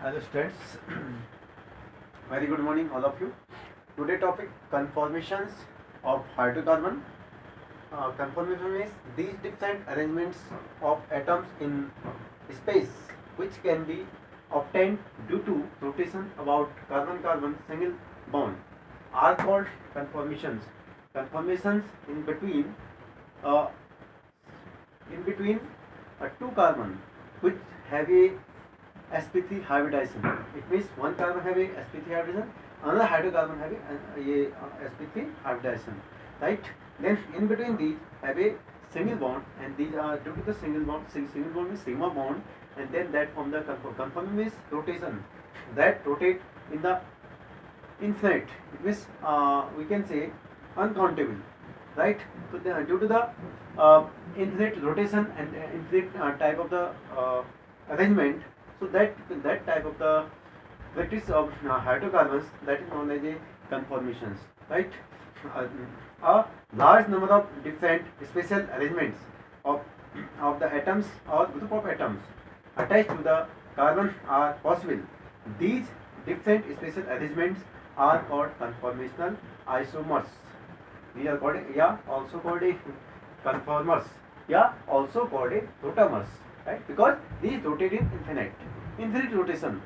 Hello students, very good morning all of you. Today topic conformations of hydrocarbon. Conformation means these different arrangements of atoms in space which can be obtained due to rotation about carbon-carbon single bond are called conformations. Conformations uh, in between two carbon which have a sp3 hybridization. It means one carbon have a sp3 hybridization, another hydrocarbon have a sp3 hybridization, right? Then in between these have a single bond, and these are due to the single bond means sigma bond, and then that from the conforming means rotation that rotate in the infinite. It means we can say uncountable, right? So due to the infinite rotation and infinite type of the arrangement, so that type of the practice of hydrocarbons, that is known as a conformations, right? Uh, a large number of different special arrangements of the atoms or group of atoms attached to the carbon are possible. These different special arrangements are called conformational isomers. These are called, also called a conformers, also called a rotamers, right? Because these rotate in infinite rotation,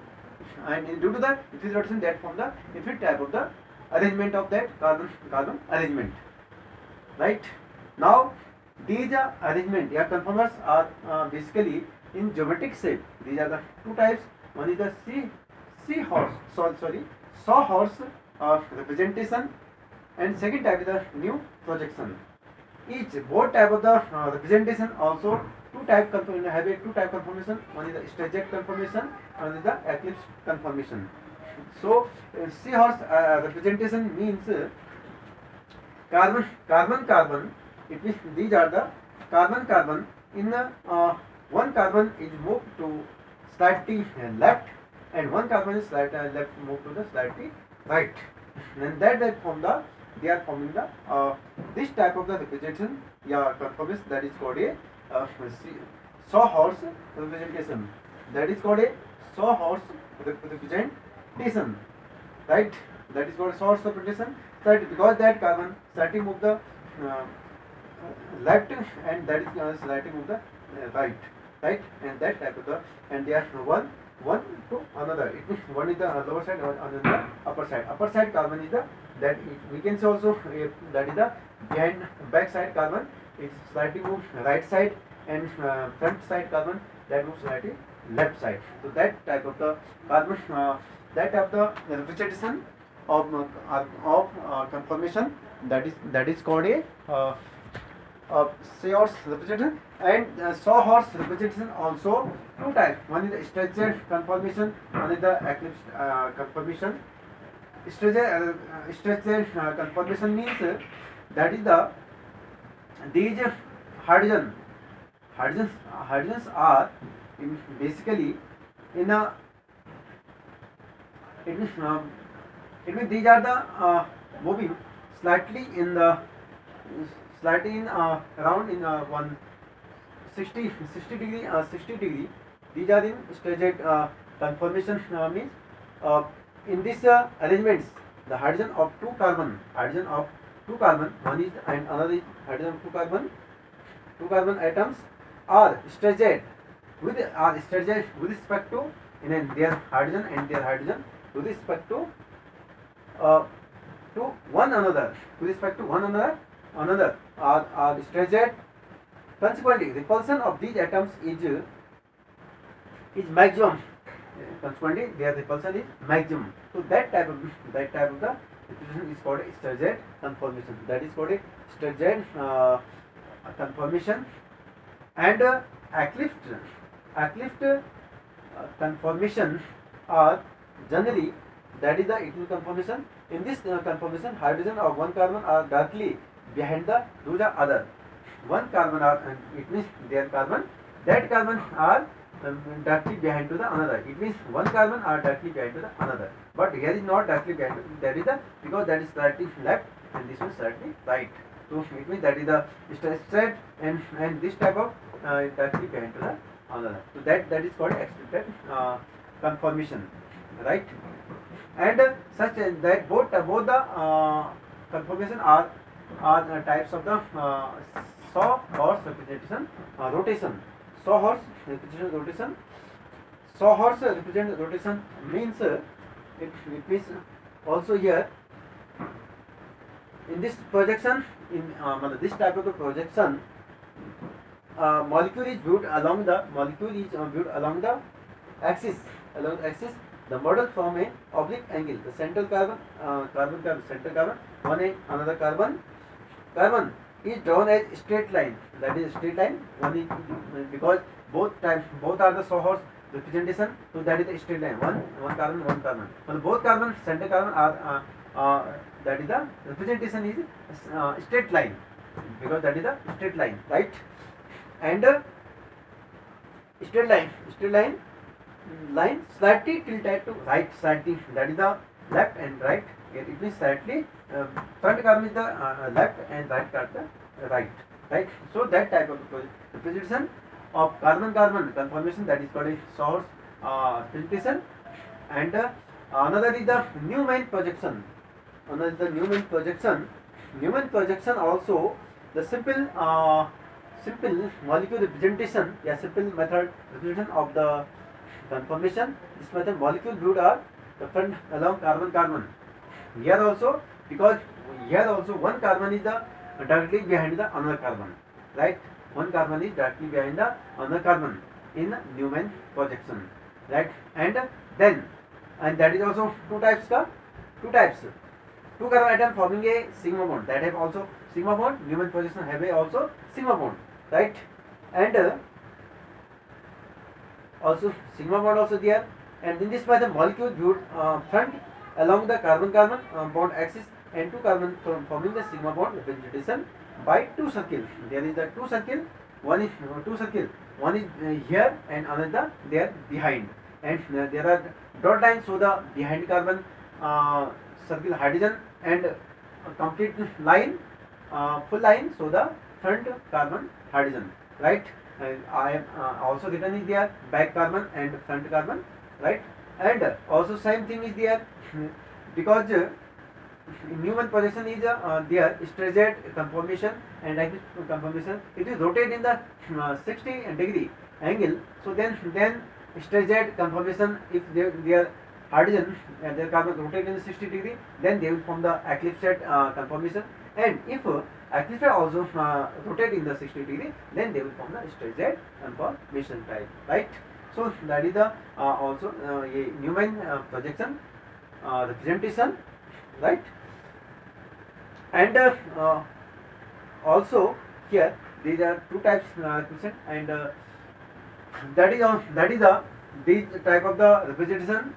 and due to the infinite rotation, that form the infinite type of the arrangement of that carbon arrangement, right? Now these arrangement, conformers are basically in geometric shape. These are the two types. One is the sawhorse representation, and second type is the new projection. Both type of the representation also two type have a two type conformation. One is the straight conformation, one is the eclipse conformation. So seahorse representation means carbon. It means these are the carbon in one carbon is moved to slightly left, and one carbon is left moved to the slightly right, and that form the they are forming the this type of the representation, conformation, that is called a sawhorse representation. That is called a sawhorse representation, right? That is called sawhorse representation, right? Because that carbon slightly move the left, and that is slightly move the right, and that type of the, and they are one to another. It means one is the lower side, or another upper side. Upper side carbon is the that we can say also that is the back side carbon is slightly moves right side, and front side carbon that moves slightly left side. So that type of the carbon, that type of the representation of conformation, that is called a sawhorse representation. And sawhorse representation also two types. One is the structured conformation, one is the eclipse conformation. Structured conformation means that is the these hydrogens are basically in a, it means these are the moving slightly in around in 160 degree. These are in straight conformation, means in this arrangements, the hydrogen of two carbon, one is, and another is hydrogen of two carbon atoms are stretched with respect to their hydrogen and their hydrogen with respect to one another, are stretched. Consequently, repulsion of these atoms is maximum. Consequently, their repulsion is maximum. So that type of the representation is called a Sturgeon conformation. That is called a Sturgeon conformation. And eclipse conformation are generally, that is the equal conformation. In this conformation, hydrogen of one carbon are directly behind the other. One carbon are, it means their carbon, that carbon are directly behind to the another. It means one carbon are directly behind to the another. But here is not directly behind. That is the, because that is slightly left and this one slightly right. So it means that is the straight, and this type of directly behind to the another. So that is called expected conformation, right? And such that both the conformation are types of the sawhorse representation rotation. Sawhorse representation rotation. Sawhorse represent rotation means it means also here in this projection, in this type of the projection, molecule is viewed along the axis. Along the axis, the model form a oblique angle. The central carbon, central carbon, another carbon is drawn as straight line. That is straight line. One is because both are the sawhorse representation, so that is the straight line. One carbon. So both carbon, center carbon are that is the representation is straight line, because that is the straight line, right? And straight line slightly tilted to right, slightly, that is the left and right. It means slightly front carbon is the left and right carbon the right. So that type of representation of carbon conformation, that is called a source representation. And another is the Newman projection. Newman projection also the simple molecule representation, simple method representation of the conformation. This method molecule viewed are the front along carbon. Here also, because here also one carbon is the directly behind the another carbon, right? One carbon is directly behind the another carbon in Newman projection, right? And that is also two types. Two carbon atom forming a sigma bond, that have also sigma bond. Newman projection have a also sigma bond, right? And also sigma bond also there. And in this way the molecule viewed front along the carbon bond axis, and two carbon forming the sigma bond representation by two circles. There is the two circle. One is here and another there behind, and there are dot lines, so the behind carbon circle hydrogen, and complete line, full line, so the front carbon hydrogen, right? And I am also written is there back carbon and front carbon, right? And also same thing is there because Newman projection is there straight conformation and active conformation. It is rotated in the 60 degree angle. So then straight conformation, if their hydrogen and their carbon rotate in the 60 degree, then they will form the eclipsed conformation. And if eclipsed also rotate in the 60 degree, then they will form the straight conformation type, right? So that is the also a Newman projection representation, right? And also here these are two types representation, and that is this type of the representation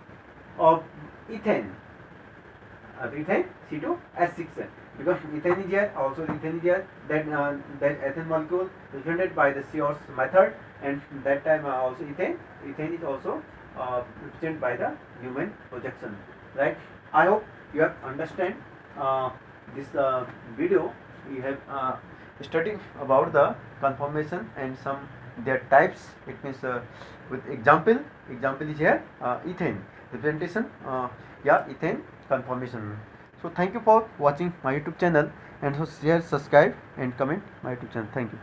of ethane. Ethane C2H6, because ethane is here, also ethane is here. That ethane molecule represented by the Sears method, and that time also ethane is also represented by the Newman projection, right? I hope you have understand this video. You have studied about the conformation and some their types. It means with example is here ethane representation, ethane conformation. So thank you for watching my YouTube channel, and so share, subscribe and comment my YouTube channel. Thank you.